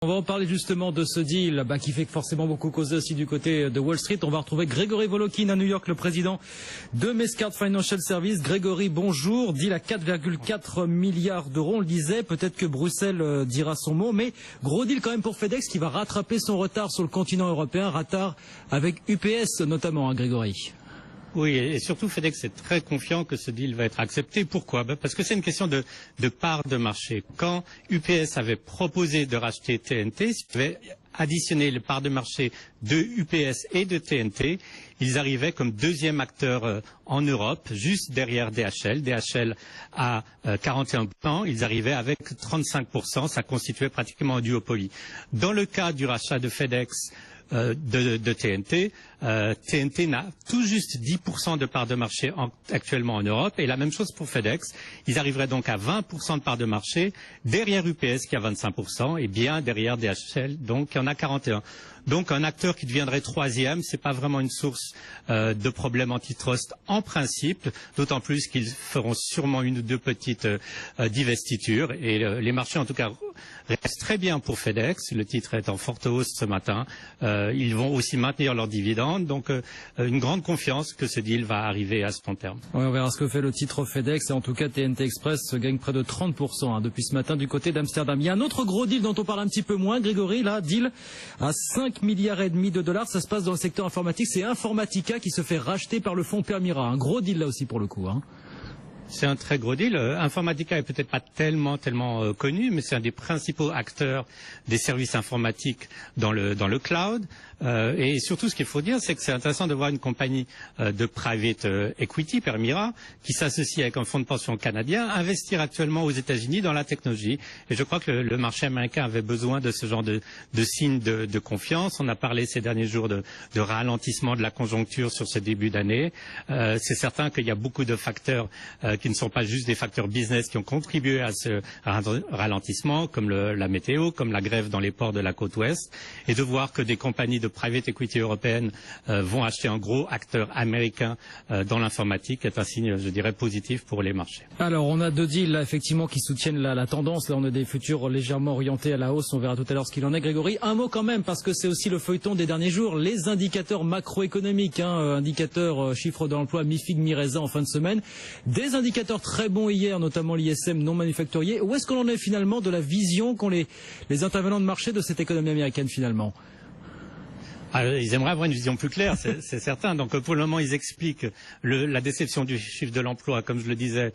On va en parler justement de ce deal qui fait forcément beaucoup causer aussi du côté de Wall Street. On va retrouver Grégory Volokin à New York, le président de Mescard Financial Services. Grégory, bonjour. Deal à 4,4 milliards d'euros, on le disait. Peut-être que Bruxelles dira son mot, mais gros deal quand même pour FedEx qui va rattraper son retard sur le continent européen. Retard avec UPS notamment, hein, Grégory. Oui, et surtout FedEx est très confiant que ce deal va être accepté. Pourquoi? Parce que c'est une question de part de marché. Quand UPS avait proposé de racheter TNT, s'il avait additionné les parts de marché de UPS et de TNT, ils arrivaient comme deuxième acteur en Europe, juste derrière DHL. DHL a 41%, ils arrivaient avec 35%, ça constituait pratiquement un duopoly. Dans le cas du rachat de FedEx, de TNT. TNT n'a tout juste 10% de part de marché actuellement en Europe et la même chose pour FedEx. Ils arriveraient donc à 20% de part de marché derrière UPS qui a 25% et bien derrière DHL donc qui en a 41%. Donc un acteur qui deviendrait troisième, c'est pas vraiment une source de problème antitrust en principe, d'autant plus qu'ils feront sûrement une ou deux petites divestitures et les marchés en tout cas restent très bien pour FedEx. Le titre est en forte hausse ce matin. Ils vont aussi maintenir leurs dividendes, donc une grande confiance que ce deal va arriver à son terme. Oui, on verra ce que fait le titre FedEx et en tout cas TNT Express gagne près de 30% depuis ce matin du côté d'Amsterdam. Il y a un autre gros deal dont on parle un petit peu moins, Grégory, là, deal à 5,5 milliards de dollars. Ça se passe dans le secteur informatique. C'est Informatica qui se fait racheter par le fonds Permira. Un gros deal là aussi pour le coup. Hein. C'est un très gros deal. Informatica est peut-être pas tellement connu, mais c'est un des principaux acteurs des services informatiques dans le cloud. Et surtout, ce qu'il faut dire, c'est que c'est intéressant de voir une compagnie de private equity, Permira, qui s'associe avec un fonds de pension canadien, investir actuellement aux États-Unis dans la technologie. Et je crois que le marché américain avait besoin de ce genre de signes de confiance. On a parlé ces derniers jours de ralentissement de la conjoncture sur ce début d'année. C'est certain qu'il y a beaucoup de facteurs qui ne sont pas juste des facteurs business qui ont contribué à ce ralentissement, comme la météo, comme la grève dans les ports de la côte ouest, et de voir que des compagnies de private equity européennes vont acheter un gros acteur américain dans l'informatique est un signe, je dirais, positif pour les marchés. Alors, on a deux deals là, effectivement qui soutiennent la tendance. Là, on a des futurs légèrement orientés à la hausse. On verra tout à l'heure ce qu'il en est, Grégory. Un mot quand même, parce que c'est aussi le feuilleton des derniers jours. Les indicateurs macroéconomiques, indicateurs chiffres de l'emploi, mi-figue, mi-raisin en fin de semaine. Des indicateurs très bons hier, notamment l'ISM non manufacturier. Où est-ce qu'on en est finalement de la vision qu'ont les intervenants de marché de cette économie américaine finalement? Ils aimeraient avoir une vision plus claire, c'est certain. Donc pour le moment, ils expliquent la déception du chiffre de l'emploi, comme je le disais,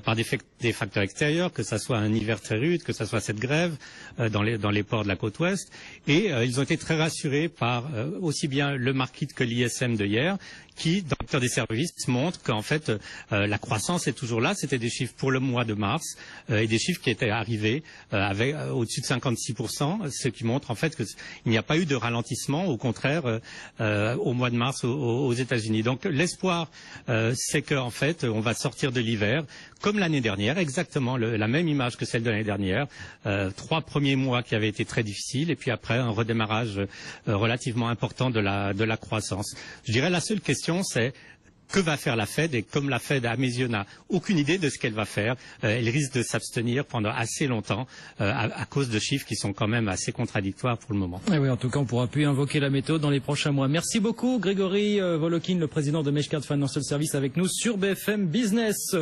par des facteurs extérieurs, que ça soit un hiver très rude, que ça soit cette grève dans les ports de la côte ouest. Et ils ont été très rassurés par aussi bien le market que l'ISM de hier, qui, dans le secteur des services, montre qu'en fait, la croissance est toujours là. C'était des chiffres pour le mois de mars et des chiffres qui étaient arrivés avec au-dessus de 56%, ce qui montre en fait qu'il n'y a pas eu de ralentissement, au contraire, au mois de mars aux États-Unis. Donc l'espoir, c'est qu'en fait, on va sortir de l'hiver comme l'année dernière, exactement la même image que celle de l'année dernière. 3 premiers mois qui avaient été très difficiles et puis après un redémarrage relativement important de la croissance. Je dirais la seule question, c'est que va faire la Fed? Et comme la Fed, à mes yeux, n'a aucune idée de ce qu'elle va faire, elle risque de s'abstenir pendant assez longtemps à cause de chiffres qui sont quand même assez contradictoires pour le moment. Et oui, en tout cas, on pourra plus invoquer la méthode dans les prochains mois. Merci beaucoup, Grégory Volokin, le président de Mescard Financial Services, avec nous sur BFM Business.